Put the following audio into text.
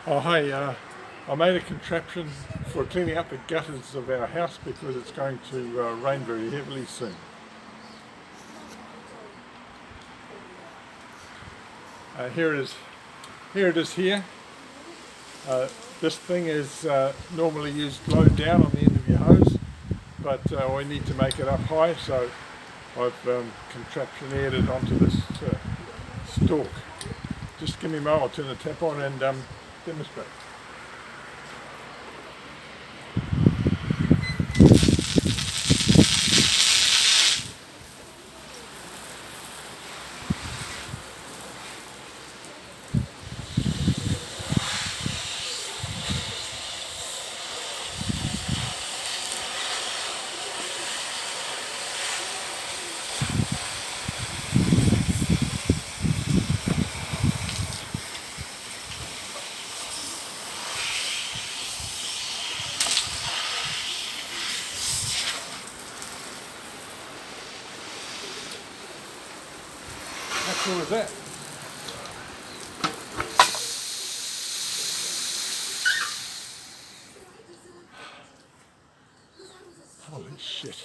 Oh hey, I made a contraption for cleaning up the gutters of our house because it's going to rain very heavily soon. Here it is. Here it is here. This thing is normally used low down on the end of your hose, but we need to make it up high, so I've contraptioneered it onto this stalk. Just give me a moment, I'll turn the tap on and demonstrate. How cool is that? Holy shit.